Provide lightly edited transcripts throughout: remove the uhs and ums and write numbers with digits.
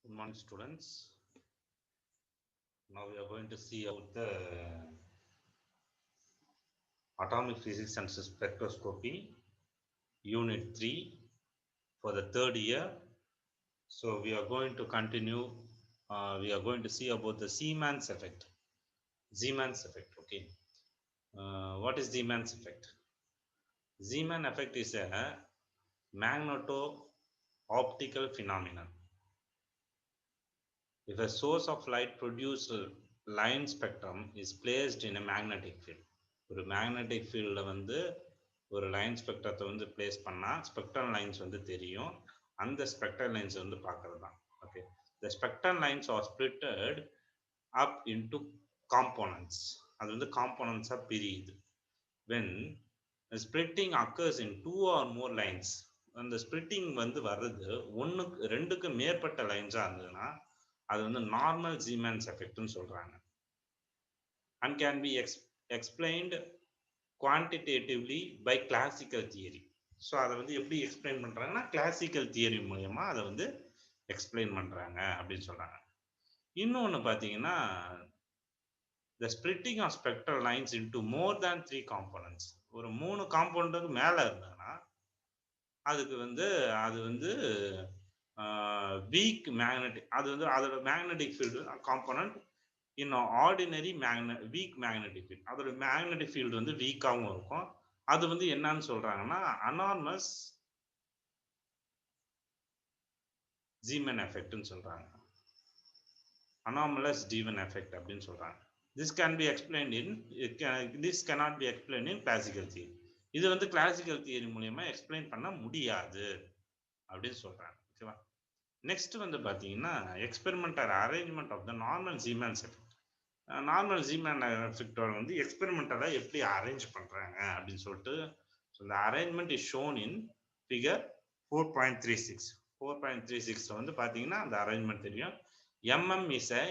Good morning, students. Now we are going to see about the atomic physics and spectroscopy, unit 3 for the third year. So we are going to continue. We are going to see about the Siemens effect. Siemens effect, okay. What is Siemens effect? Siemens effect is a magneto-optical phenomenon. If a source of light produced line spectrum is placed in a magnetic field, ஒரு magnetic ஃபீல்டில் வந்து ஒரு line ஸ்பெக்ட்ரத்தை வந்து place பண்ணால் spectral lines வந்து தெரியும். அந்த spectral lines வந்து பார்க்கறது தான். Okay, the spectral lines are splitted up into components. அது வந்து காம்போனன்ட்ஸாக பிரியுது. When splitting occurs in 2 or more lines, அந்த ஸ்பிளிட்டிங் வந்து வர்றது ஒன்றுக்கு ரெண்டுக்கு மேற்பட்ட லைன்ஸாக இருந்ததுன்னா அது வந்து நார்மல் சீமென்ஸ் எஃபெக்ட்னு சொல்கிறாங்க. And can be explained quantitatively by classical theory. So அதை வந்து எப்படி எக்ஸ்பிளைன் பண்ணுறாங்கன்னா கிளாசிக்கல் தியரி மூலயமா அதை வந்து எக்ஸ்பிளைன் பண்ணுறாங்க அப்படின்னு சொல்கிறாங்க. இன்னொன்று பார்த்தீங்கன்னா the splitting of spectral lines into more than 3 components. ஒரு 3 காம்போனண்ட்டுக்கு மேலே இருந்ததுன்னா அதுக்கு வந்து அது வந்து வீக் மேக்னெட்டிக், அது வந்து அதோட மேக்னெட்டிக் ஃபீல்டு காம்போனன்ட் இன் ஆர்டினரி வீக் மேக்னெட்டிக் ஃபீல்டு, அதோட மேக்னெட்டிக் ஃபீல்டு வந்து வீக்காகவும் இருக்கும். அது வந்து என்னன்னு சொல்றாங்கன்னா அனார்மஸ் ஜீமன் எஃபெக்ட்னு சொல்றாங்க. அனாமலஸ் ஜீமன் எஃபெக்ட் அப்படின்னு சொல்றாங்க. This can be explained in this cannot be explained in classical theory. இது வந்து கிளாசிக்கல் தியரி மூலமா எக்ஸ்பிளைன் பண்ண முடியாது அப்படின்னு சொல்றாங்க. ஓகேவா. நெக்ஸ்ட் வந்து பாத்தீங்கன்னா experimental arrangement of the normal Zeeman's effect. Normal Zeeman எஃபெக்டோட வந்து எக்ஸ்பெரிமெண்டலாக எப்படி அரேஞ்ச் பண்ணுறாங்க அப்படின்னு சொல்லிட்டு இந்த arrangement is shown in figure 4.36. 4.36 வந்து பார்த்தீங்கன்னா அந்த அரேஞ்ச்மெண்ட் தெரியும். MM is a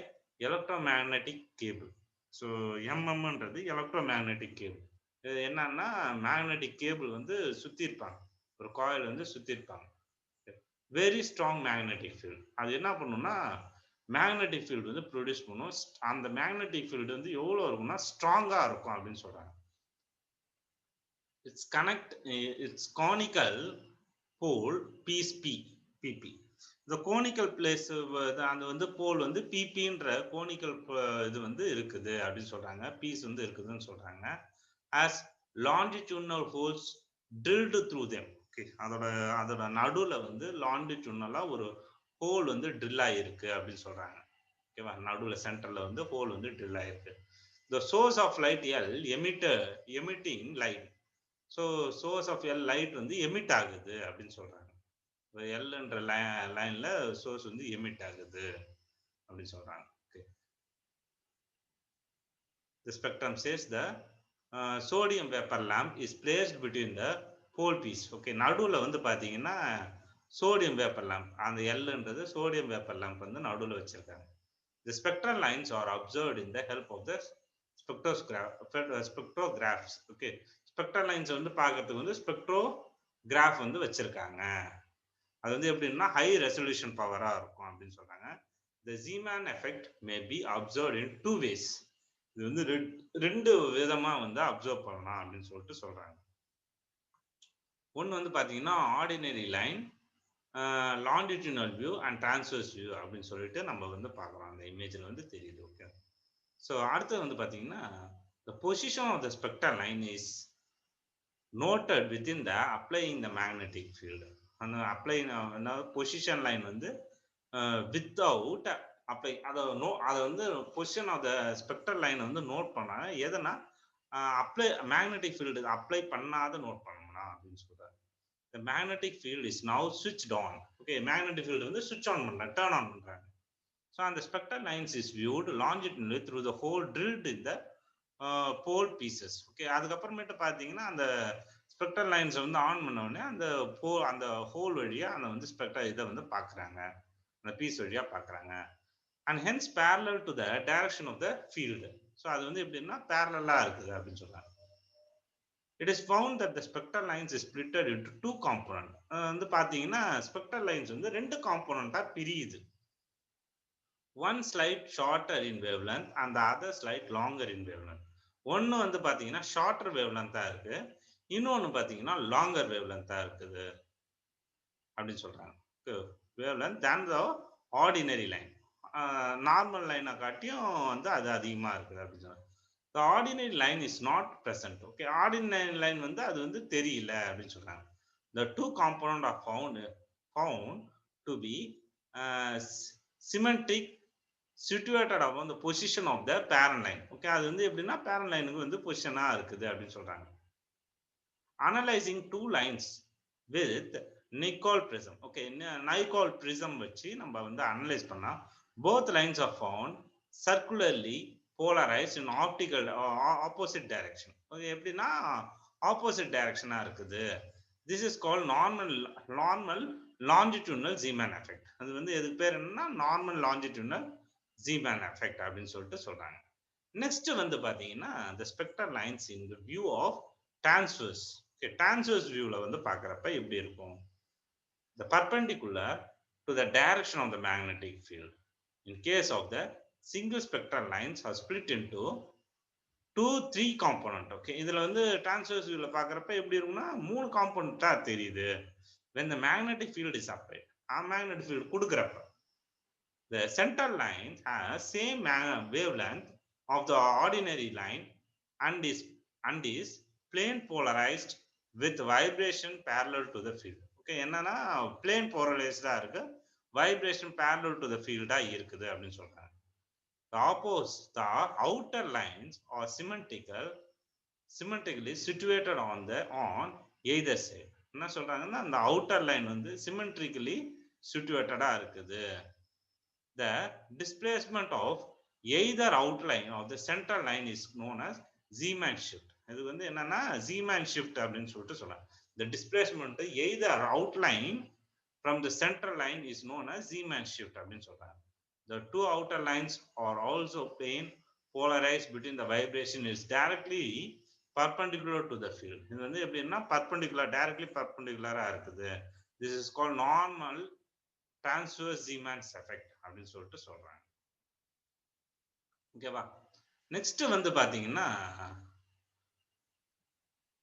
electromagnetic cable. So எம்எம்ன்றது எலக்ட்ரோ மேக்னெட்டிக் கேபிள். இது என்னன்னா மேக்னெட்டிக் கேபிள் வந்து சுற்றிருப்பாங்க, ஒரு காயில் வந்து சுற்றிருப்பாங்க. Very strong magnetic field. அது என்ன பண்ணுன்னா மேக்னெட்டிக் ஃபீல்டு வந்து ப்ரொடியூஸ் பண்ணும். அந்த மேக்னெட்டிக் ஃபீல்டு வந்து எவ்வளோ இருக்கும்னா ஸ்ட்ராங்காக இருக்கும் அப்படின்னு சொல்கிறாங்க. இட்ஸ் கானிக்கல் போல் பீஸ் பிபி. இந்த கோனிக்கல் பிளேஸ் அந்த வந்து போல் வந்து பிபின்ற கோனிக்கல் இது வந்து இருக்குது அப்படின்னு சொல்கிறாங்க. பீஸ் வந்து இருக்குதுன்னு சொல்கிறாங்க. As longitudinal holes drilled through them. Okay, அதோட நடுவில் வந்து லாங்கிடியூடினலாக ஒரு ஹோல் வந்து ட்ரில் ஆகிருக்கு அப்படின்னு சொல்கிறாங்க. ஓகேவா, நடுவில் சென்டரில் வந்து ஹோல் வந்து ட்ரில் ஆகிருக்கு. The source of light L emitting light. So source of L light வந்து எமிட் ஆகுது அப்படின்னு சொல்கிறாங்க. எல்ன்ற லைனில் சோர்ஸ் வந்து எமிட் ஆகுது அப்படின்னு சொல்கிறாங்க. Okay, the spectrum says the sodium vapour lamp is placed between the pole piece. Okay, நடுவில் வந்து பார்த்தீங்கன்னா சோடியம் வேப்பர் லேம்ப், அந்த எல்ன்றது சோடியம் வேப்பர் லேம்ப் வந்து நடுவில் வச்சிருக்காங்க. The spectral lines are observed in the help of the spectrographs. Okay, spectral lines வந்து பார்க்கிறதுக்கு வந்து ஸ்பெக்ட்ரோகிராஃப் வந்து வச்சிருக்காங்க. அது வந்து எப்படின்னா ஹை ரெசல்யூஷன் பவரா இருக்கும் அப்படின்னு சொல்றாங்க. The Zeeman effect may be observed in 2 ways. இது வந்து ரெண்டு விதமா வந்து அப்சர்வ் பண்ணலாம் அப்படின்னு சொல்லிட்டு சொல்றாங்க. ஒன்று வந்து பார்த்தீங்கன்னா ordinary line, longitudinal view and transverse view அப்படின்னு சொல்லிட்டு நம்ம வந்து பார்க்கலாம். அந்த இமேஜில் வந்து தெரியுது. ஓகே, ஸோ அடுத்து வந்து பார்த்தீங்கன்னா the position of the spectral line is noted within the applying the magnetic field. அந்த அப்ளை பொசிஷன் லைன் வந்து வித்தவுட் அப்ளை அதை வந்து position of the spectral line வந்து நோட் பண்ணாங்க. எதனா அப்ளை மேக்னெட்டிக் ஃபீல்டு அப்ளை பண்ணாத நோட் பண்ணணும் அப்படின்னு சொல்றாரு. The magnetic field is now switched on. Okay, magnetic field வந்து switch on பண்றாங்க, turn on பண்றாங்க. So and the spectral lines is viewed longitudinally through the hole drilled in the pole pieces. Okay, அதுக்கப்புறமேட்டு பார்த்தீங்கன்னா அந்த spectral lines வந்து on பண்ண உடனே அந்த ஹோல் வழியா அந்த வந்து ஸ்பெக்ட்ரல் இதை வந்து பார்க்குறாங்க, அந்த பீஸ் வழியா பார்க்குறாங்க. And hence parallel to the direction of the field. So அது வந்து எப்படின்னா பேரலாக இருக்குது அப்படின்னு சொல்றாங்க. It is found that the spectral lines is splitted into 2 components. வந்து பார்த்தீங்கன்னா ஸ்பெக்ட்ரல் லைன்ஸ் வந்து 2 காம்போனண்டா பிரியுது. one slight shorter in wavelength and the other slight longer in wavelength. ஒன்னு வந்து பாத்தீங்கன்னா shorter wavelength இருக்கு, இன்னொன்னு பாத்தீங்கன்னா longer wavelength இருக்குது அப்படின்னு சொல்றாங்க. wavelength than the ordinary line. Normal லைனை காட்டியும் வந்து அது அதிகமா இருக்குது அப்படின்னு சொல்றாங்க. The ordinary line is not present. Okay, ordinary line வந்து அது வந்து தெரியல அப்படின்னு சொல்றாங்க. The two components are found to be symmetric situated upon the position of the parent line. Okay, அது வந்து எப்படின்னா parent லைனுக்கு வந்து பொசிஷனா இருக்குது அப்படின்னு சொல்றாங்க. Analyzing two lines with Nicol prism. Okay, Nicol prism வச்சு நம்ம வந்து அனலைஸ் பண்ணா both lines are found circularly polarized in optical opposite direction. Okay, எப்படின்னா opposite direction இருக்குது. This is called normal longitudinal Zeeman effect. அது வந்து எதுக்கு பேர் என்னன்னா normal longitudinal Zeeman effect அப்படின்னு சொல்லிட்டு சொல்றாங்க. நெக்ஸ்ட் வந்து பாத்தீங்கன்னா the spectral lines in the view of transverse. Okay, transverse viewல வந்து பார்க்கறப்ப எப்படி இருக்கும்? The perpendicular to the direction of the magnetic field. In case of the single spectral lines are split into 2-3 component. Okay, இதுல வந்து transverse viewல பார்க்கறப்ப எப்படி இருக்கும்னா மூணு காம்போனன்ட்டா தெரியுது. When the magnetic field is applied, magnetic field கொடுக்கறப்ப the central line has same wavelength of the ordinary line and is plane polarized with vibration parallel to the field. Okay, என்னன்னா plane polarized இருக்கு, vibration parallel to the field இருக்குது அப்படின்னு சொல்றாங்க. The outer lines are symmetrically situated on either side. என்ன சொல்றாங்கன்னா அந்த outer line வந்து symmetrically situated இருக்குது. The displacement of either outline of the central line is known as Zeeman shift. இது வந்து என்னன்னா Zeeman shift அப்படின்னு சொல்லிட்டு சொல்றாங்க. The displacement either outline from the central line is known as Zeeman shift அப்படின்னு சொல்றாங்க. The two outer lines are also plane polarized between the vibration is directly perpendicular to the field. இது வந்து எப்படின்னா directly perpendicular இருக்குது. This is called normal transverse Zeeman effect அப்படின்னு சொல்லிட்டு சொல்றாங்க. ஓகேவா? நெக்ஸ்ட் வந்து பாத்தீங்கன்னா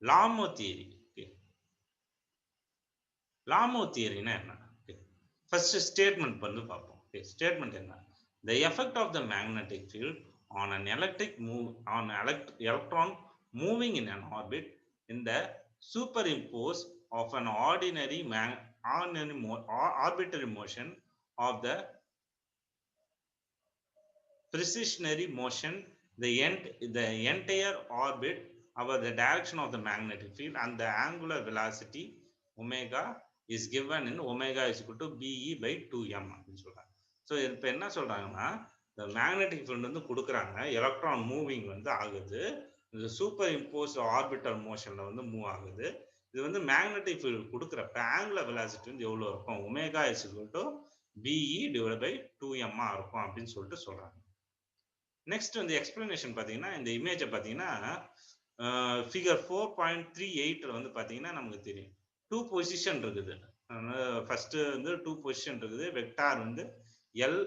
லாமோ தியரி. லாமோ தியரினா என்ன? ஃபர்ஸ்ட் ஸ்டேட்மெண்ட் வந்து பார்ப்போம். ஸ்டேட்மெண்ட் என்ன? The effect of the magnetic field on an electron moving in an orbit in the superimpose of an ordinary arbitrary motion of the precessionary motion, the entire orbit over the direction of the magnetic field and the angular velocity omega is given in omega is equal to be by 2m அப்படின்னு சொல்றாங்க. So இப்போ என்ன சொல்றாங்கன்னா இந்த magnetic field வந்து கொடுக்குறாங்க, electron moving வந்து ஆகுது, இந்த சூப்பர் இம்போஸ் ஆர்பிட்டல் மோஷன்ல வந்து மூவ் ஆகுது. இது வந்து மேக்னெட்டிக் ஃபீல்டு கொடுக்குறப்ப ஆங்குலர் வெலாசிட்டி வந்து எவ்வளோ இருக்கும்? Omega is equal to BE divide by 2m இருக்கும் அப்படின்னு சொல்லிட்டு சொல்றாங்க. நெக்ஸ்ட் வந்து எக்ஸ்பிளனேஷன் பார்த்தீங்கன்னா இந்த இமேஜை பார்த்தீங்கன்னா ஃபிகர் 4.38 வந்து பார்த்தீங்கன்னா நமக்கு தெரியும் 2 பொசிஷன் இருக்குது. ஃபர்ஸ்ட் வந்து 2 பொசிஷன் இருக்குது. வெக்டார் வந்து எல்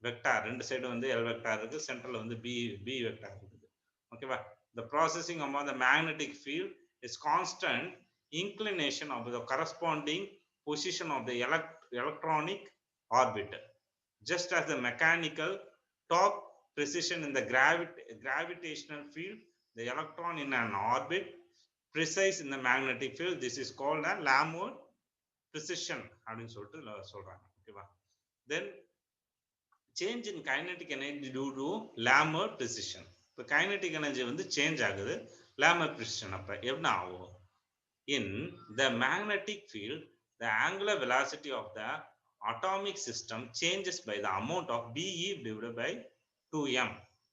வெக்டார், ரெண்டு சைடு வந்து எல் வெக்டார் இருக்கு, சென்டர்ல வந்து பி வெக்டார் இருக்குது. ஓகேவா? The processing among the magnetic field is constant inclination of the corresponding position of the electronic orbit, just as the mechanical torque precision in the gravitational field, the electron in an orbit precise in the magnetic field. This is called a Lamont precision அப்படின்னு சொல்லிட்டு சொல்றாங்க. ஓகேவா? Then change in kinetic energy due to Lamont precision. இப்போ kinetic energy வந்து change ஆகுது Lamont precision. அப்ப என்ன ஆகும்? In the magnetic field, the angular velocity of the atomic system changes by the amount of BE divided by 2m.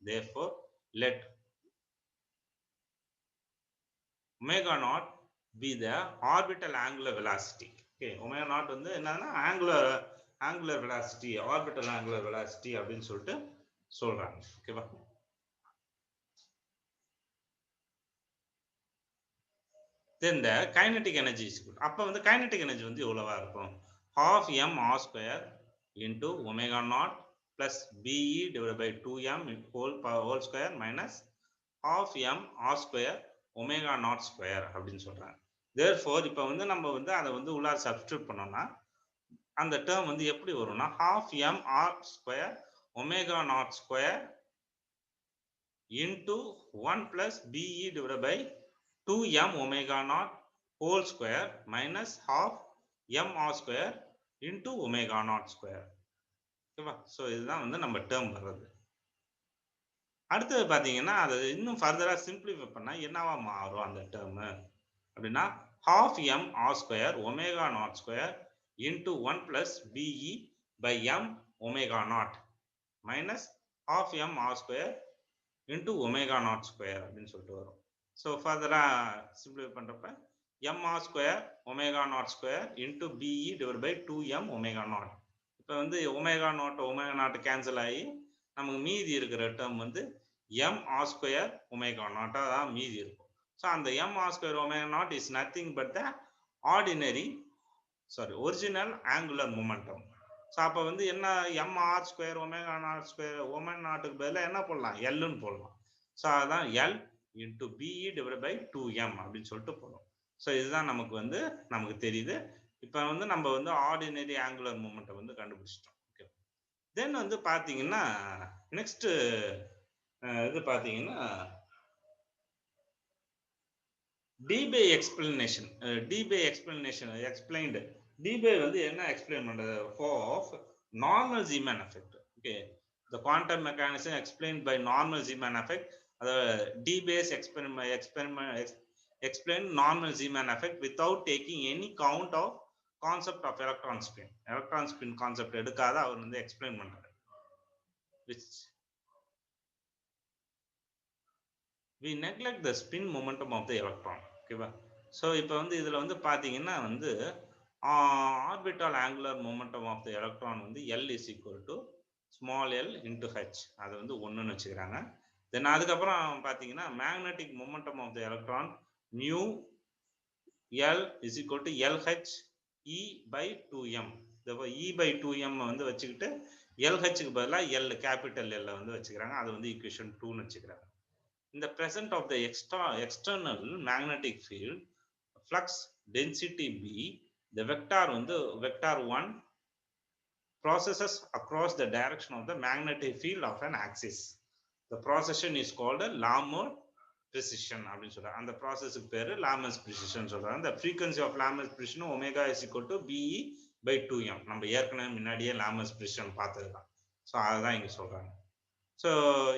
Therefore, let omega naught be the orbital angular velocity. Okay, omega naught வந்து என்னன்னா angular velocity, orbital angular velocity அப்படின்னு சொல்லிட்டு சொல்றாங்க. ஓகேவா? Then the kinetic energy is equal. அப்ப வந்து kinetic energy வந்து எவ்வளவா இருக்கும்? Half m r square into omega naught plus be divided by 2m whole square minus half m r square omega naught square அப்படின்னு சொல்றாங்க. therefore இப்போ வந்து நம்ம வந்து அதை வந்து உள்ளார சப்ஸ்டிட்யூட் பண்ணோம்னா அந்த டேர்ம் வந்து எப்படி வரும்னா half m r square omega naught square into 1 plus be divided by 2m omega naught whole square minus half m r square into omega naught square. ஓகேவா? ஸோ இதுதான் வந்து நம்ம டேர்ம் வர்றது. அடுத்தது பார்த்தீங்கன்னா அதை இன்னும் ஃபர்தராக சிம்பிளிஃபை பண்ணால் என்னவா மாறும் அந்த டேர்ம் அப்படின்னா half m r square omega naught square into 1 plus be by m omega naught minus half m r square into omega naught square அப்படின்னு சொல்லிட்டு வரும். ஸோ ஃபர்தராக சிம்பிளிஃபை பண்ணுறப்ப mr square omega naught square into be divided by 2m omega naught. இப்போ வந்து omega naught cancel ஆகி நமக்கு மீதி இருக்கிற டேர்ம் வந்து mr square omega naught தான் மீதி இருக்கும். ஸோ அந்த mr square omega naught is nothing but the original angular momentum. So அப்போ வந்து என்ன mr square omega naught square omega நாட்டுக்கு பதிலாக என்ன போடலாம் எல்லுன்னு போடலாம். ஸோ அதுதான் L into be divided by 2m அப்படின்னு சொல்லிட்டு போடும். ஸோ இதுதான் நமக்கு வந்து நமக்கு தெரியுது. இப்போ வந்து நம்ம வந்து ஆர்டினரி ஆங்குலர் மூமெண்ட்டை வந்து கண்டுபிடிச்சிட்டோம். ஓகே, தென் வந்து பார்த்தீங்கன்னா நெக்ஸ்ட் இது பார்த்தீங்கன்னா D by explanation. Explained D by வந்து என்ன எக்ஸ்பிளைன் பண்ணுறது of normal Zeeman effect. Okay, the quantum mechanism explain by normal Zeeman effect. அதாவது D base explain normal Zeeman effect without taking any count of concept of electron spin. Electron spin concept எடுக்காத அவர் வந்து explain பண்றாரு. Which we neglect the spin momentum of the electron. ஓகேவா? So இப்போ வந்து இதில் வந்து பார்த்தீங்கன்னா வந்து orbital angular momentum of the electron வந்து L is equal to small l into h. அதை வந்து ஒன்றுன்னு வச்சுக்கிறாங்க. தென் அதுக்கப்புறம் பார்த்தீங்கன்னா magnetic moment of the electron mu L is equal to LH E by 2m. E by 2m வந்து வச்சுக்கிட்டு LH க்கு பதிலாக L கேபிட்டல் L வந்து வச்சுக்கிறாங்க. அது வந்து ஈக்குவேஷன் 2ன்னு வச்சுக்கிறாங்க. In the present of the external magnetic field flux density B, the vector வந்து vector 1 processes across the direction of the magnetic field of an axis. The procession is called a Larmor precision அப்படின்னு சொல்றாங்க. அந்த ப்ராசஸ்க்கு பேரு லாமர்ஸ் precision சொல்றாங்க. the frequency of லாமர்ஸ் precision omega is equal to be by 2m. நம்ம ஏற்கனவே முன்னாடியே லாமர்ஸ் precision பார்த்ததுதான். So அதுதான் இங்க சொல்றாங்க. ஸோ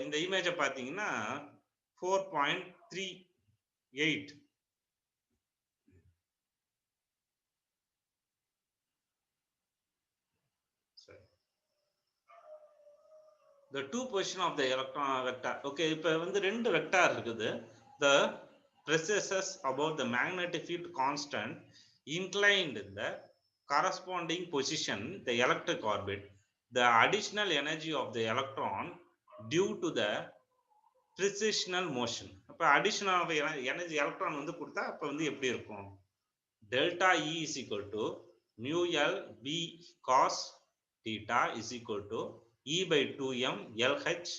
இந்த இமேஜை பார்த்தீங்கன்னா 4.38 the two position of the electron vector. Okay, இப்போ வந்து ரெண்டு வெக்டார் இருக்குது. the precesses about the magnetic field constant inclined in the corresponding position the electric orbit. The additional energy of the electron due to the precessional motion. அப்ப additional energy electron வந்து கொடுத்தா அப்ப வந்து எப்படி இருக்கும்? delta E is equal to mu L B cos theta is equal to E by 2m LH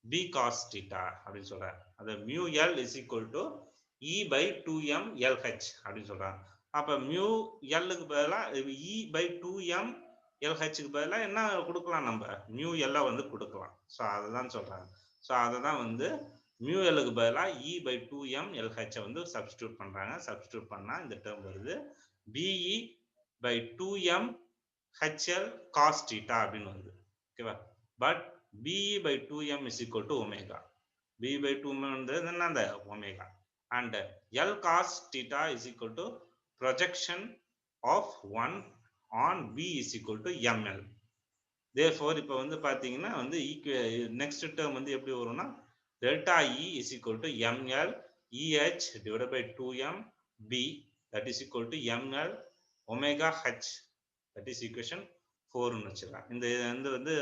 B cos theta அப்படின்னு சொல்றாங்க. அது mu L is equal to E by 2m LH அப்படின்னு சொல்றாங்க. அப்ப mu L க்கு பதிலா E by 2m LH க்கு பதிலா என்ன கொடுக்கலாம்? நம்ம mu L வந்து கொடுக்கலாம். ஸோ அதுதான் சொல்றாங்க. ஸோ அதை தான் வந்து mu L க்கு பதிலா E by 2m LH வந்து சப்ஸ்டிடியூட் பண்றாங்க. சப்ஸ்டிடியூட் பண்ணா இந்த டேர்ம் வருது BE by 2m HL cos theta அப்படின்னு வருது. ஓகேவா? But BE by 2m is equal to omega. BE by 2m வந்து என்னது? omega. And L cos theta is equal to projection of 1 on B is equal to ml. Therefore இப்போ வந்து பாத்தீங்கன்னா வந்து next term வந்து எப்படி வரும்னா delta E is equal to ml EH divided by 2m B that is equal to ml omega h. That is equation 4 ன்னு வச்சுக்கலாம். இந்த வந்து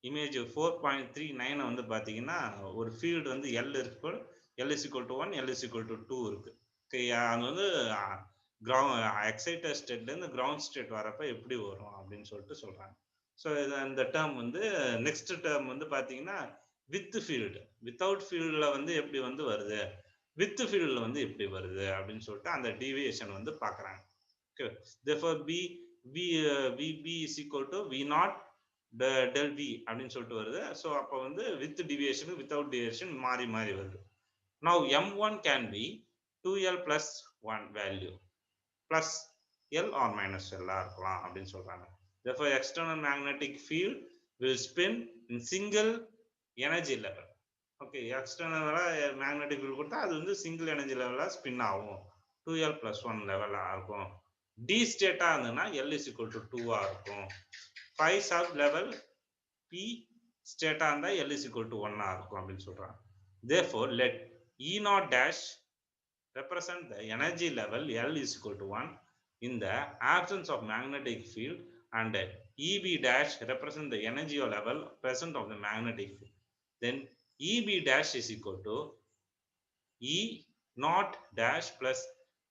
இமேஜ் 4.39 வந்து பாத்தீங்கன்னா ஒரு ஃபீல்டு வந்து L இருக்கு, L is equal to 1, L is equal to 2 இருக்கு. அது வந்து எக்ஸைட்டட் ஸ்டேட்ல இருந்து கிரவுண்ட் ஸ்டேட் வரப்ப எப்படி வரும் அப்படின்னு சொல்லிட்டு சொல்றாங்க. ஸோ இந்த டேர்ம் வந்து நெக்ஸ்ட் டேர்ம் வந்து பார்த்தீங்கன்னா வித் ஃபீல்டு, வித்தவுட் ஃபீல்டில் வந்து எப்படி வந்து வருது, வித் ஃபீல்டில் வந்து எப்படி வருது அப்படின்னு சொல்லிட்டு அந்த டீவியேஷன் வந்து பார்க்குறாங்க. Okay, therefore VB is equal to V naught del V அப்படின்னு சொல்லிட்டு வருது. ஸோ அப்போ வந்து வித் டிவியேஷன் வித்தவுட் டிவியேஷன் மாறி மாறி வருது. Now M1 can be 2L plus 1 value plus L or minus L இருக்கலாம் அப்படின்னு சொல்றாங்க. Therefore external magnetic field will spin in single energy level. Okay, எக்ஸ்டர்னலா மேக்னெட்டிக் ஃபீல்ட் கொடுத்தா அது வந்து சிங்கிள் எனர்ஜி லெவலில் ஸ்பின் ஆகும். 2L plus 1 லெவலாக இருக்கும். டி ஸ்டேட்டாக இருந்ததுன்னா L is equal to 2 இருக்கும். பை சப் லெவல் P ஸ்டேட்டாக இருந்தால் L is equal to 1 இருக்கும் அப்படின்னு சொல்கிறாங்க. Therefore let E naught dash represent the energy level L is equal to 1 in the absence of magnetic field, and EB dash represent the energy level present of the magnetic field. Then EB dash is equal to E naught dash plus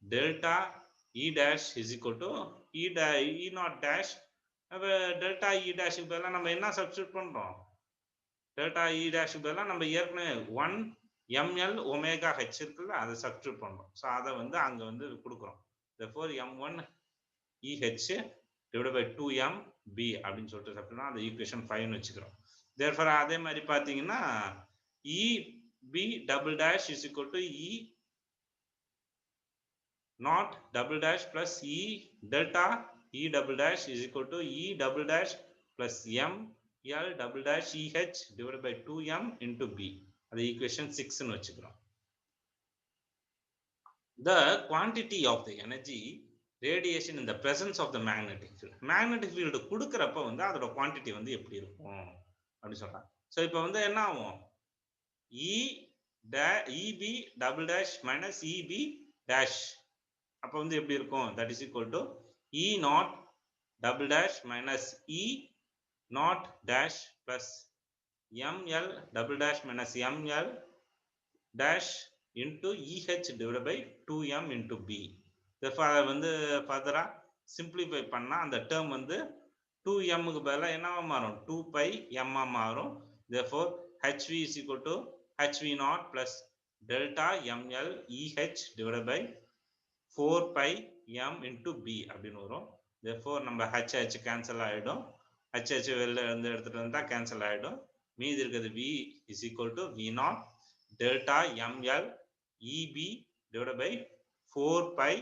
delta E dash is equal to E naught dash. Delta E டேஷுக்கு பதிலாக நம்ம என்ன substitute பண்ணுறோம்? Delta E டேஷுக்கு பதிலாக நம்ம ஏற்கனவே 1 ml omega H இருக்குல்ல, அதை சப்ஸ்டியூட் பண்ணுறோம். ஸோ அதை வந்து அங்கே வந்து கொடுக்குறோம். therefore M1 EH divided by 2MB அப்படின்னு சொல்லிட்டு சப்ஸ்டியூட் அந்த ஈக்குவேஷன் 5 வச்சுக்கிறோம். therefore அதே மாதிரி பார்த்தீங்கன்னா EB double dash is equal to E naught double dash plus E delta E double dash is equal to E double dash plus M L double dash EH divided by 2M into B. அது equation 6 னு வச்சுக்கிறோம். The quantity of the energy radiation in the presence of the magnetic field. Magnetic field கொடுக்கறப்ப வந்து அதோட quantity வந்து எப்படி இருக்கும் அப்படி சொல்றாங்க. ஸோ இப்போ வந்து என்ன ஆகும்? EB double dash minus EB dash அப்போ வந்து எப்படி இருக்கும்? That is equal to E naught double dash minus E naught dash plus ML double dash minus ML dash into EH divided by 2M into B. therefore அதை வந்து ஃபர்தரா simplify பண்ணா அந்த term வந்து 2M க்கு பதிலா என்னவா மாறும்? 2 pi M மாறும். therefore HV is equal to HV naught plus delta ML EH divided by 4 pi M into B அப்படின்னு வரும். therefore நம்ம HH கேன்சல் ஆயிடும். HH வெளில இருந்து எடுத்துட்டு வந்தா கேன்சல் ஆயிடும். மீதி இருக்கிறது V is equal to V naught delta ML EB divided by 4 pi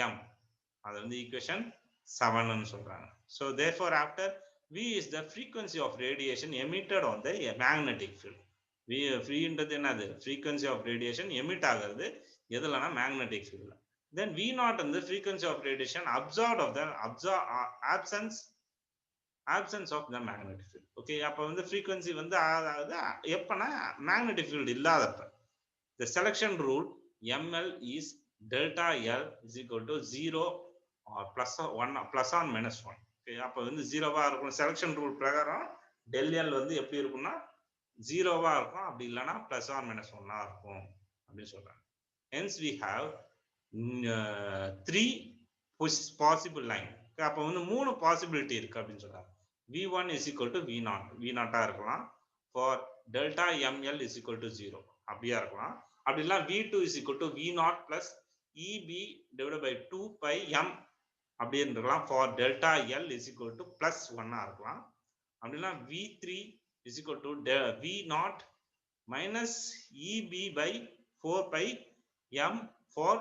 M. அது வந்து ஈக்குவேஷன் 7 னு சொல்றாங்க. so therefore after V is the frequency of radiation emitted on the magnetic field. V ஃப்ரீன்றது என்னது? frequency of radiation emit ஆகிறது எதுலனா magnetic field. then V naught and the frequency of radiation absorbed of the absence of the magnetic field. okay, அப்ப வந்து frequency வந்து அதாவது எப்பனா magnetic field இல்லாதப்ப. the selection rule ML is delta L is equal to 0 or plus 1 plus or minus 1. okay, அப்ப வந்து 0வா இருக்கும். selection rule பிரகாரம் del L வந்து எப்படி இருக்கும்னா 0வா இருக்கும், அப்படி இல்லனா plus or minus 1 இருக்கும் அப்படி சொல்றாங்க. hence we have 3 possible line. அப்ப வந்து 3 possibility இருக்கு அப்படின்னு சொல்றாங்க. V1 is equal to V naught. V naught இருக்கலாம். for delta ML is equal to 0 அப்படியா இருக்கலாம். அப்படி இல்ல V2 is equal to V naught plus EB divided by 2 pi M அப்படி இருக்கலாம். for delta L is equal to plus 1 இருக்கலாம். அப்படி இல்ல V3 is equal to V naught minus EB by 4 pi M for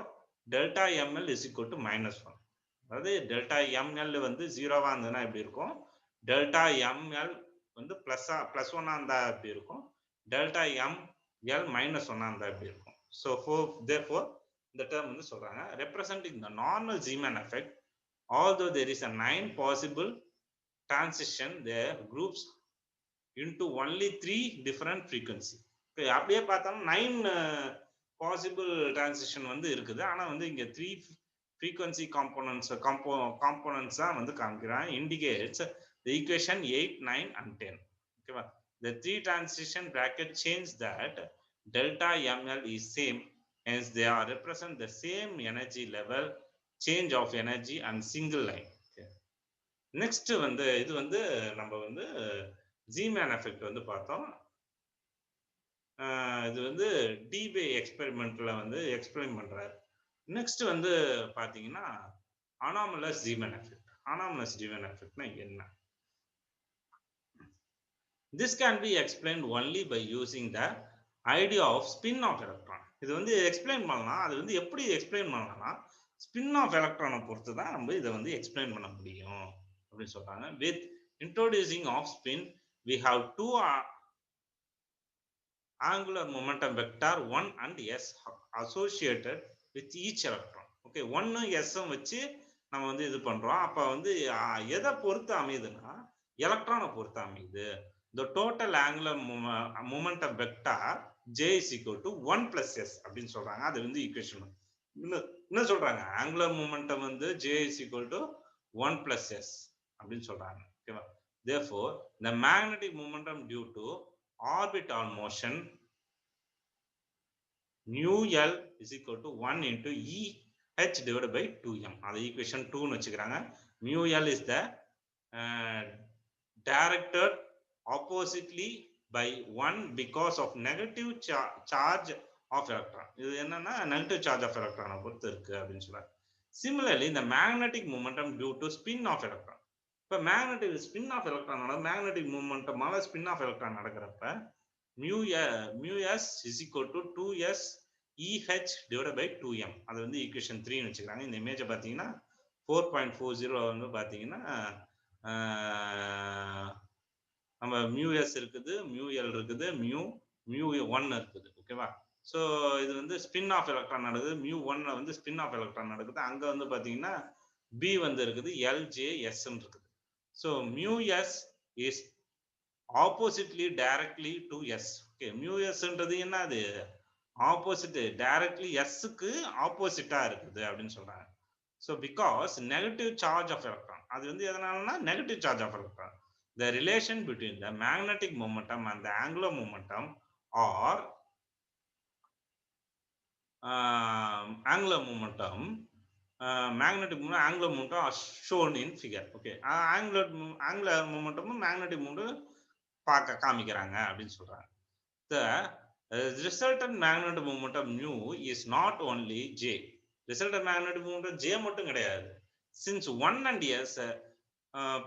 delta ML is equal to minus 1. அதாவது delta ML வந்து 0வா இருந்ததுன்னா எப்படி இருக்கும்? delta ML வந்து plus 1 இருந்தா எப்படி இருக்கும்? delta ML minus 1 இருந்தா எப்படி இருக்கும்? so therefore இந்த term வந்து சொல்றாங்க representing the normal Zeeman effect, although there is a 9 possible transition, there groups into only 3 different frequency. அப்படியே பார்த்தோம்னா 9 possible transition வந்து இருக்குது. ஆனா வந்து இங்க 3 frequency components தான் வந்து காமிக்கிறாங்க. indicates the equation 8, 9 and 10. ஓகேவா? the 3 transition bracket change that delta ML is same, hence they are represent the same energy level, change of energy and single line. okay. Next வந்து இது வந்து நம்ம வந்து ஜீமேன் effect வந்து பார்த்தோம். இது வந்து டிபே எக்ஸ்பெரிமெண்ட்ல வந்து எக்ஸ்பிளைன் பண்றாரு. நெக்ஸ்ட் வந்து பாத்தீங்கன்னா அனாமலஸ் ஜீமேன் எஃபெக்ட். அனாமலஸ் ஜீமேன் எஃபெக்ட்னா என்ன? This can be explained only by using the idea of spin of electron. இது வந்து எக்ஸ்பிளைன் பண்ணலாம். அது வந்து எப்படி எக்ஸ்பிளைன் பண்ணலாம்னா ஸ்பின் ஆஃப் எலக்ட்ரானை பொறுத்து தான் நம்ம இதை வந்து எக்ஸ்பிளைன் பண்ண முடியும் அப்படின்னு சொல்றாங்க. With introducing of spin we have two angular momentum vector 1 and s associated with each electron. Okay, 1 s வச்சு நம்ம வந்து இது பண்றோம். அப்ப வந்து எதை பொறுத்து அமையுதுன்னா எலக்ட்ரானை பொறுத்து அமையுது. the total angular momentum vector j is equal to 1 plus s அப்படின்னு சொல்றாங்க. அது வந்து ஈக்குவேஷன். என்ன சொல்றாங்க? angular momentum வந்து j is equal to 1 plus s அப்படின்னு சொல்றாங்க. ஓகேவா? therefore the magnetic momentum due to orbital motion mu L is equal to 1 into E H divided by 2m. அது equation 2 னு வச்சுக்கிறாங்க. mu L is the directed oppositely by 1 because of negative charge of electron. இது என்னன்னா negative charge of electron பொறுத்து இருக்கு அப்படின்னு சொல்றாங்க. Similarly, the magnetic momentum due to spin of electron. இப்ப magnetic spin of electron magnetic momentum spin of electron நடக்கிறப்ப mu s is equal to 2s EH divided by 2m. அது வந்து equation 3 னு வச்சுக்கிறாங்க. இந்த இமேஜை பார்த்தீங்கன்னா 4.40 வந்து பார்த்தீங்கன்னா நம்ம mu s இருக்குது, mu l இருக்குது, mu 1 இருக்குது. ஓகேவா? ஸோ இது வந்து ஸ்பின் ஆஃப் எலக்ட்ரான் நடக்குது. mu 1 வந்து ஸ்பின் ஆஃப் எலக்ட்ரான் நடக்குது. அங்க வந்து பார்த்தீங்கன்னா B வந்து இருக்குது, LJS இருக்குது. So mu s is oppositely directly to s. Okay, mu s ன்றது என்னது? ஆப்போசிட், டைரக்ட்லி எஸ்க்கு ஆப்போசிட்டா இருக்குது அப்படின்னு சொல்றாங்க. So because negative charge of electron, அது வந்து எதனாலனா negative charge of electron. The relation between the magnetic momentum and the angular momentum are angular momentum, magnetic momentum, angular momentum are shown in figure. Okay, angular momentum magnetic momentum பார்க்க காமிக்கிறாங்க அப்படின்னு சொல்றாங்க. The resultant magnetic momentum mu is not only J. Resultant magnetic momentum J மட்டும் கிடையாது. Since 1 and s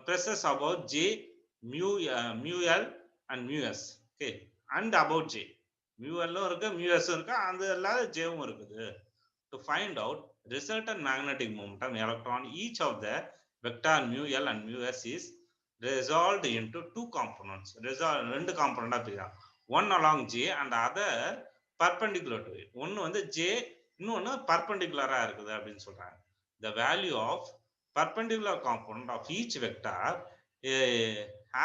presses about J, mu L and mu s. Okay, and about J. mu L இருக்கு, mu s இருக்கு, அந்த எல்லா J வும் இருக்குது. To find out resultant magnetic momentum electron, each of the vector mu L and mu s is resolved into two components. ரெண்டு காம்போனண்டா பிரிக்கலாம். One along J and the other perpendicular to it. ஒன்னு வந்து J, இன்னொன்னு perpendicular-ஆ இருக்குது அப்படின்னு சொல்றாங்க. The value of perpendicular component of each vector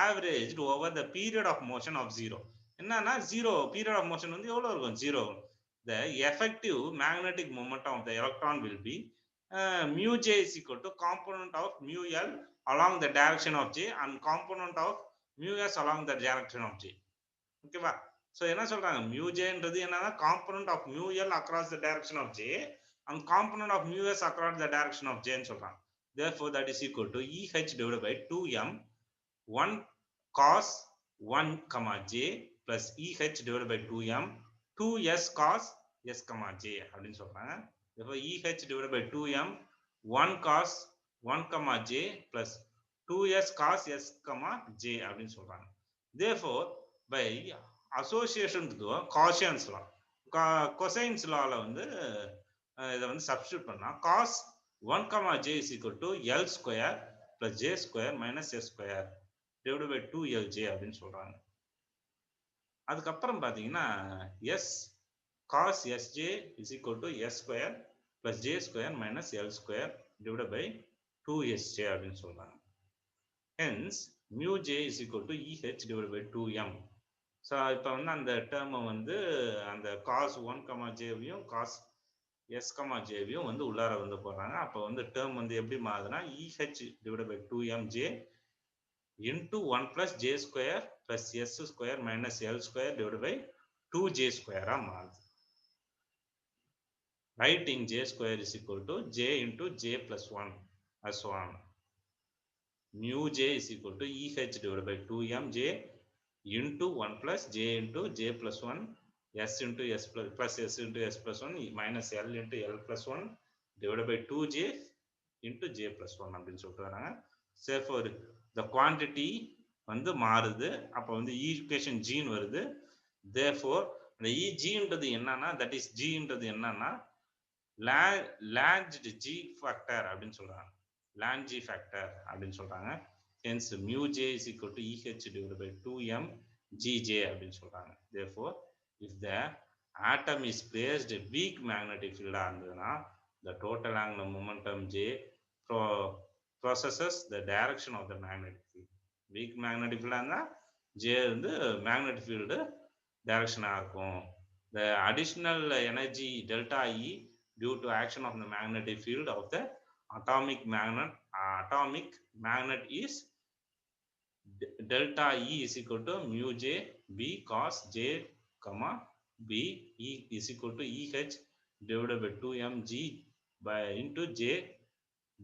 averaged over the period of motion of zero. என்னன்னா zero period of motion வந்து எவ்வளவு இருக்கும்? Zero. The effective magnetic momentum of the electron will be mu J is equal to component of mu L along the direction of J and component of mu s along the direction of J. ஓகேவா? So என்ன சொல்றாங்க? mu J ன்றது என்னன்னா component of mu L across the direction of J and component of mu s across the direction of J ன்னு சொல்றாங்க. Therefore that is equal to EH divided by 2m 1 cos 1 comma J plus EH divided by 2m 2s cos s comma J அப்படின்னு சொல்றாங்க. Therefore EH divided by 2m 1 cos 1 comma J plus 2s cos s comma J அப்படின்னு சொல்றாங்க. Therefore by association to Gaussian's law, cosines lawல வந்து இதை வந்து substitute பண்ணா cos 1 comma J is equal to L square plus J square minus S square divided by 2LJ அப்படின்னு சொல்றாங்க. அதுக்கப்புறம் பாத்தீங்கன்னா S cos Sj is equal to S square plus J square minus L square divided by 2Sj அப்படின்னு சொல்றாங்க. Hence mu J is equal to EH divided by 2m. So இப்போ வந்து அந்த டேர்மை வந்து அந்த cos 1 comma Jவையும் cos S comma Jவையும் வந்து உள்ளார வந்து போடுறாங்க. அப்போ வந்து டேர்ம் வந்து எப்படி மாறுதுன்னா EH divided by 2mJ into 1 plus J square plus S square minus L square divided by 2J square மாறுது. Writing J square is equal to J into J plus 1 as so on. mu j is equal to EH divided by 2mj into 1 plus j into j plus 1 s into s plus s into s plus 1 minus l into l plus 1 divided by 2j into j plus 1 அப்படின்னு சொல்லிட்டு வராங்க. therefore the quantity வந்து மாறுது, அப்போ வந்து equation gene வருது. therefore the gன்றது என்னன்னா, that is gன்றது என்னன்னா லார்ஜ் g factor அப்படின்னு சொல்றாங்க. ln g factor அப்படின்னு சொல்றாங்க. hence mu j is equal to EH divided by 2m gj அப்படின்னு சொல்றாங்க. therefore if the atom is placed weak magnetic field இருந்ததுன்னா the total angular momentum j processes the direction of the magnetic field. weak magnetic field இருந்தா j வந்து magnetic field direction இருக்கும். the additional energy delta E due to action of the magnetic field of the atomic magnet is delta E is equal to mu j b cos j comma b E is equal to EH divided by 2m g by into j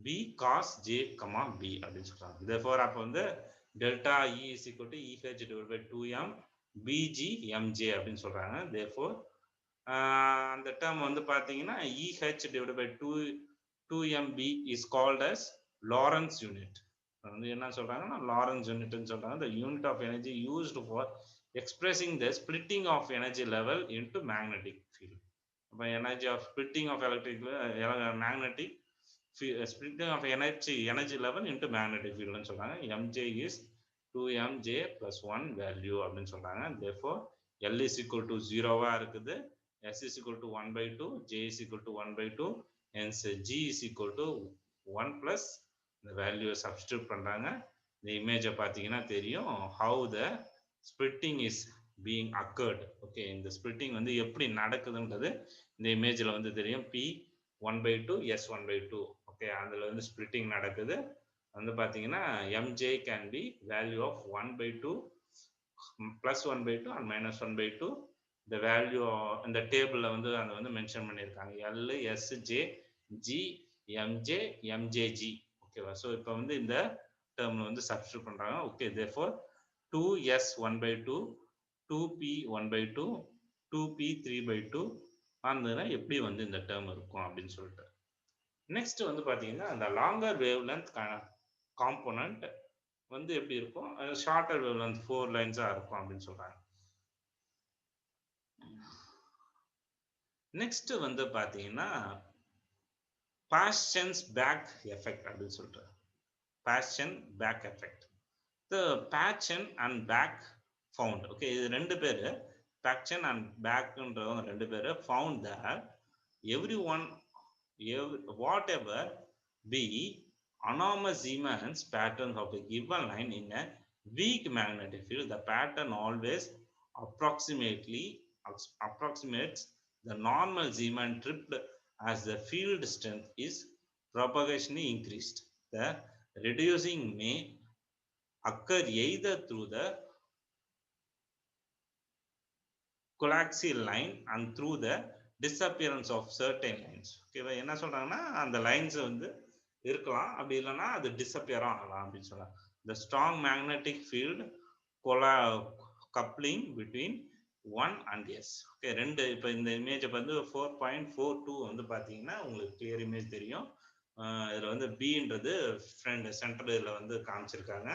b cos j comma b அப்படின்னு சொல்றாங்க. therefore அப்போ வந்து delta E is equal to EH divided by 2m bg mj அப்படின்னு சொல்றாங்க. therefore அந்த term வந்து பாத்தீங்கன்னா EH divided by 2mb is called as Lorentz unit. வந்து என்ன சொல்றாங்கன்னா Lorentz unit ன்னு சொல்றாங்க. the unit of energy used for expressing the splitting of energy level into magnetic field. அப்ப energy of splitting of magnetic splitting of energy level into magnetic field ன்னு சொல்றாங்க. mj is 2mj plus 1 value அப்படின்னு சொல்றாங்க. therefore L is equal to 0-வா இருக்குது, S is equal to 1 by 2, J is equal to 1 by 2, hence G is equal to 1 plus the value substitute பண்றாங்க. இந்த image பார்த்தீங்கன்னா தெரியும் how the splitting is being occurred. okay, இந்த splitting வந்து எப்படி நடக்குதுன்றது இந்த இமேஜ்ல வந்து தெரியும். P 1 by 2, S 1 by 2. okay, அதுல வந்து splitting நடக்குது. வந்து பார்த்தீங்கன்னா mj can be value of 1 by 2 plus 1 by 2 and minus 1 by 2. the value இந்த டேபிள்ல வந்து அதை வந்து மென்ஷன் பண்ணியிருக்காங்க. L S J G MJ MJG. ஓகேவா? ஸோ இப்போ வந்து இந்த டேர்ம்ல வந்து சப்ஸ்டியூட் பண்றாங்க. Okay, therefore 2S 1 by 2 2P 1 by 2 2P 3 by 2 ஆனதுன்னா எப்படி வந்து இந்த டேர்ம் இருக்கும் அப்படின்னு சொல்லிட்டு. நெக்ஸ்ட் வந்து பாத்தீங்கன்னா அந்த லாங்கர் வேவ் லென்த் காம்போனன்ட் வந்து எப்படி இருக்கும், ஷார்ட்டர் வேவ் லென்த் 4 லைன்ஸா இருக்கும் அப்படின்னு சொல்றாங்க. நெக்ஸ்ட் வந்து பாத்தீங்கன்னா பாஸ்டன்ஸ் பேக் எஃபெக்ட் அப்படின்னு சொல்றாங்க. Paschen Back effect. The Paschen and Back found. Okay, இது ரெண்டு பேரு பாச்சன் அண்ட் பேக்ன்றவங்க ரெண்டு பேரு found that whatever be anomalous Siemens patterns of a given line in a weak magnetic field, the pattern always approximates the normal Siemens tripped as the field strength is propagationally increased. The reducing may occur either through the coaxial line and through the disappearance of certain lines. ஓகேவா? என்ன சொல்றாங்கன்னா அந்த lines வந்து இருக்கலாம், அப்படி இல்லைன்னா அது disappear ஆகலாம் அப்படின்னு சொல்றாங்க. the strong magnetic field coupling between 1 and S. Okay, ரெண்டு இப்போ இந்த இமேஜ் வந்து 4.42 வந்து பார்த்தீங்கன்னா உங்களுக்கு கிளியர் இமேஜ் தெரியும். இதில் வந்து பின்றது ஃப்ரெண்ட் சென்டரில் வந்து காமிச்சிருக்காங்க,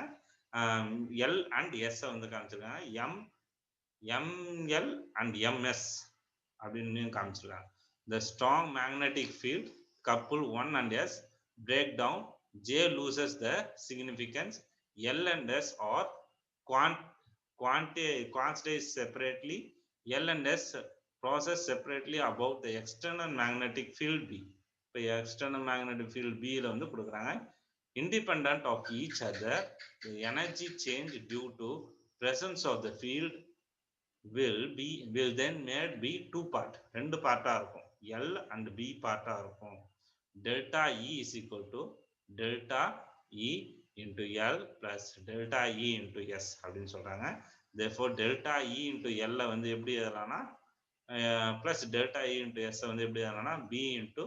எல் அண்ட் எஸ் வந்து காமிச்சிருக்காங்க, எம்எல் அண்ட் எம்எஸ் அப்படின்னு காமிச்சிருக்காங்க. the strong magnetic field couple 1 and S break down, J loses the significance, L and S are quantized separately, L and S process separately about the external magnetic field B. இப்போ external magnetic field B ல வந்து கொடுக்குறாங்க. independent of each other, the energy change due to presence of the field will then made be two part. ரெண்டு பார்ட்டா இருக்கும், L and B பார்ட்டா இருக்கும். delta E is equal to delta E into L plus delta E into S அப்படின்னு சொல்றாங்க. therefore delta E into L வந்து எப்படி எழுதலாம்னா plus delta E into S வந்து எப்படி எழுதலாம்னா B into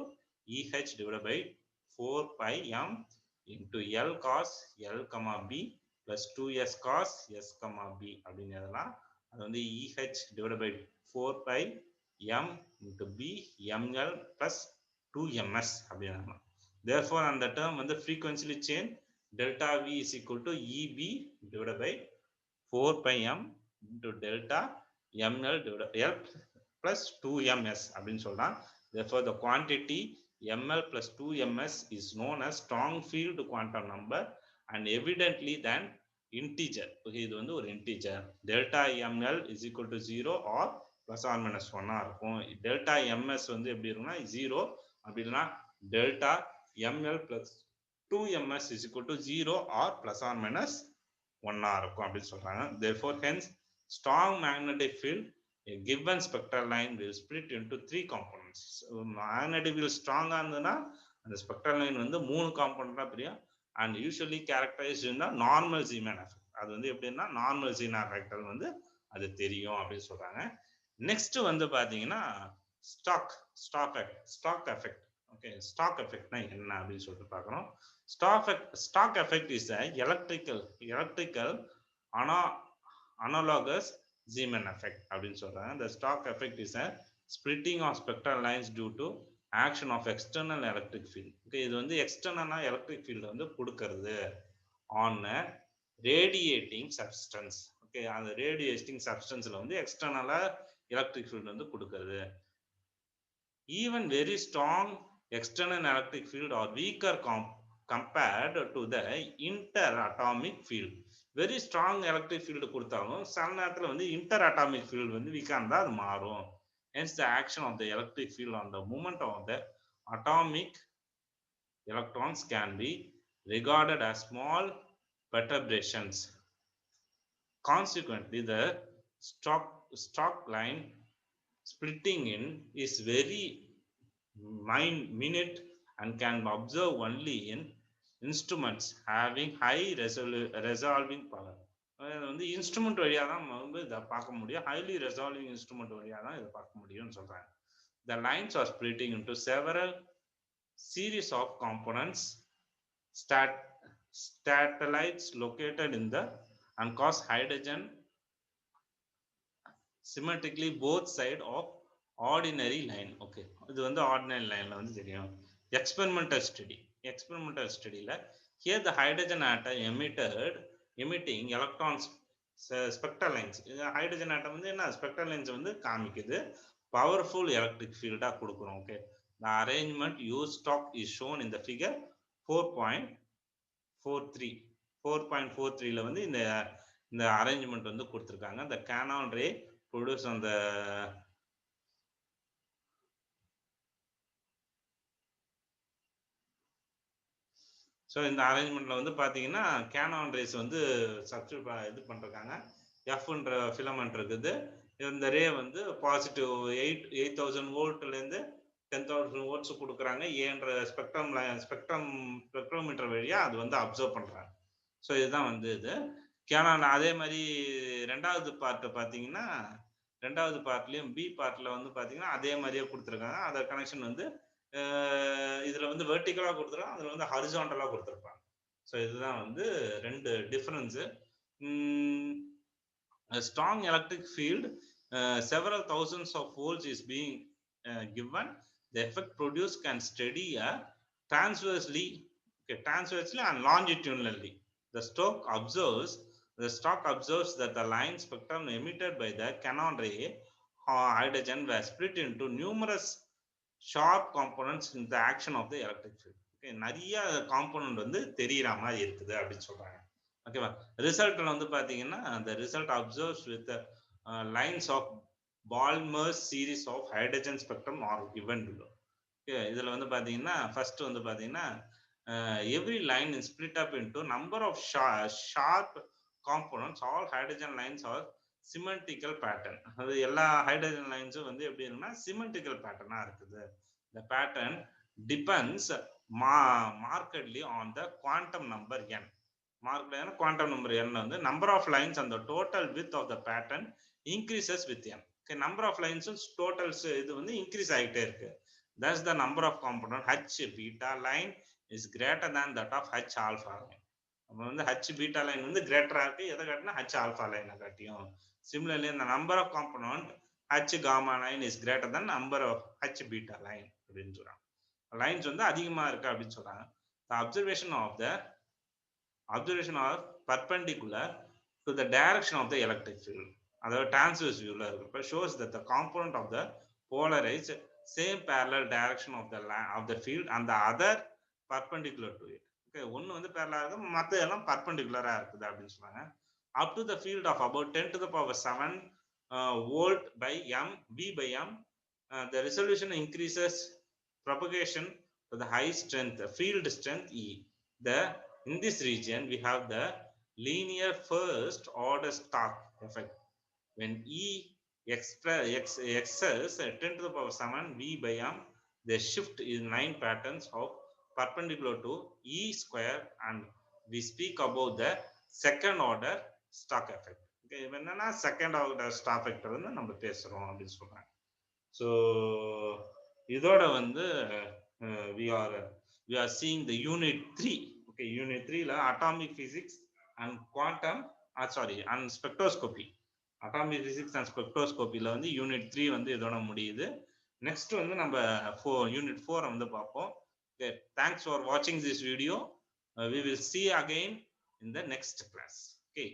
EH divided by 4 pi m into L cos L comma B plus 2S cos S comma B அப்படின்னு எழுதலாம். அது வந்து EH divided by 4 pi M into B ML plus 2MS அப்படின்னு எழுதலாம். Therefore அந்த term வந்து frequently change delta V is equal to EB divided by 4 pi M into delta ML divided by L plus 2MS அப்படின்னு சொல்லலாம். Therefore the quantity ML plus 2MS is known as strong field quantum number and evidently than integer. Okay, இது வந்து ஒரு integer. Delta ML is equal to 0 or plus or minus 1 இருக்கும். Delta MS வந்து எப்படி இருக்கும்னா 0 அப்படின்னா delta ML plus 2MS is equal to 0 or plus or minus 1 இருக்கும் அப்படின்னு சொல்றாங்க. Therefore hence strong magnetic field a given spectral line will split into 3 components. Magnetic field strong இருந்ததுன்னா அந்த spectral line வந்து 3 காம்போனன்ட்டா பிரியும் and usually characterized in the normal Zeeman effect. அது வந்து எப்படின்னா normal Zeeman effect வந்து அது தெரியும் அப்படின்னு சொல்றாங்க. நெக்ஸ்ட் வந்து பாத்தீங்கன்னா ஸ்டாக் எஃபெக்ட். ஓகே, ஸ்டாக் எஃபெக்ட்னா என்ன அப்படின்னு சொல்லிட்டு பார்க்கணும். Stark effect is electrical analogous Zeeman effect அப்படின்னு சொல்றாங்க. The stock effect is a splitting of spectral lines due to action of external electric field. Okay, இது வந்து எக்ஸ்டர்னலா எலக்ட்ரிக் ஃபீல்ட் வந்து கொடுக்கிறது on a radiating substance. Okay, அந்த radiating substanceல வந்து எக்ஸ்டர்னலா electric field வந்து கொடுக்கிறது. Even very strong external electric field are weaker compared to the interatomic field. Very strong electric field கொடுத்தாலும் சில நேரத்தில் வந்து இன்டர் அட்டாமிக் ஃபீல்டு வந்து வீக்காக இருந்தால் அது மாறும். Hence the action of the electric field on the moment of the atomic electrons can be regarded as small perturbations. Consequently, the stock line splitting in is very minute and can be observed only in instruments having high resolving power. வந்து instrument வழியா தான் வந்து இதை பார்க்க முடியும். Highly ரெசால்விங் instrument வழியா தான் இதை பார்க்க முடியும்னு சொல்றாங்க. The lines are splitting into several series of components, satellites located in the and cause hydrogen symmetrically both side of ordinary line. Okay, இது வந்து ordinary lineல வந்து தெரியும். Experimental studyல here the hydrogen atom emitting electrons spectral lines. Hydrogen atom வந்து என்ன spectral lines வந்து காமிக்குது, powerful electric ஃபீல்டா கொடுக்குறோம். Okay, the arrangement used stock is shown in the figure 4.43ல வந்து இந்த அரேஞ்ச்மெண்ட் வந்து கொடுத்திருக்காங்க. the cannon ray produced on the so இந்த அரேஞ்ச்மெண்ட்ல வந்து பார்த்தீங்கன்னா கேனான் ரேஸ் வந்து சப்ஸ்டியூட் இது பண்ணிருக்காங்க. எஃப்ன்ற ஃபிலமெண்ட் இருக்குது. இந்த ரே வந்து பாசிட்டிவ் 8,000 வோல்ட்லேருந்து 10,000 வோல்ட்ஸ் கொடுக்குறாங்க. ஏன்ற ஸ்பெக்ட்ரோமீட்டர் வழியா அது வந்து அப்சர்வ் பண்றாங்க. ஸோ இதுதான் வந்து இது கேனான். அதே மாதிரி ரெண்டாவது பார்ட்லயும் பி பார்ட்ல வந்து பார்த்தீங்கன்னா அதே மாதிரியே கொடுத்துருக்காங்க. அதோட கனெக்ஷன் வந்து இதுல வந்து வெர்டிகலா கொடுத்துருக்காங்க, அதுல வந்து ஹரிசாண்டலா கொடுத்துருப்பாங்க. ஸோ இதுதான் வந்து ரெண்டு difference. Strong electric field several thousands of volts is being given. The effect produced can steady transversely and longitudinally. The stock observes that the line spectrum emitted by the cannon ray hydrogen were split into numerous sharp components in the action of the electric field. Okay, நிறைய component வந்து தெரியற மாதிரி இருக்குது அப்படின்னு சொல்றாங்க. ஓகேவா, ரிசல்ட்ல வந்து பாத்தீங்கன்னா the result observes with the lines of Balmer's series of hydrogen spectrum are given below. Okay, இதுல வந்து பாத்தீங்கன்னா ஃபர்ஸ்ட் வந்து பாத்தீங்கன்னா every line is split up into number of sharp components. All hydrogen lines are symmetrical pattern. அது எல்லா hydrogen லைன்ஸும் வந்து எப்படி இருக்குன்னா symmetrical pattern இருக்குது. The pattern depends markedly on the quantum number n. quantum number n வந்து number of lines and the total width of the pattern increases with n. Okay, number of lines totals இது வந்து increase ஆகிட்டே இருக்கு. Thus the number of component H beta line is greater than that of H alpha line. அப்ப வந்து H beta line வந்து கிரேட்டரா இருக்கு எதை காட்டினா H alpha line காட்டியும். Similarly the number of component H gamma line is greater than number of H beta line அப்படின்னு சொல்றாங்க. Lines வந்து அதிகமா இருக்கு அப்படின்னு சொல்றாங்க. The observation of perpendicular to the direction of the electric field, அதாவது transverse viewல இருக்கு, shows that the component of the polarized same parallel direction of the field and the other perpendicular to it. Okay, ஒன்னு வந்து parallel இருக்கு, மத்த எல்லாம் perpendicular-ஆ இருக்குது அப்படின்னு சொல்றாங்க. Up to the field of about 10 to the power 7 volt by m v by m, the resolution increases propagation to the high strength field strength E. In this region we have the linear first order Stark effect. When E excels 10 to the power 7 v by m, the shift is 9 patterns of perpendicular to E square, and we speak about the second order Stark effect. Okay, என்னன்னா second order Stark effect வந்து நம்ம பேசுறோம் அப்படின்னு சொல்றாங்க. So இதோட வந்து we are seeing the unit 3. Okay, unit 3 la atomic physics and quantum and spectroscopy. Atomic physics and spectroscopy la வந்து unit 3 வந்து இதோட முடியுது. Next வந்து நம்ம unit 4 வந்து பார்ப்போம். Okay, thanks for watching this video. We will see again in the next class. Okay.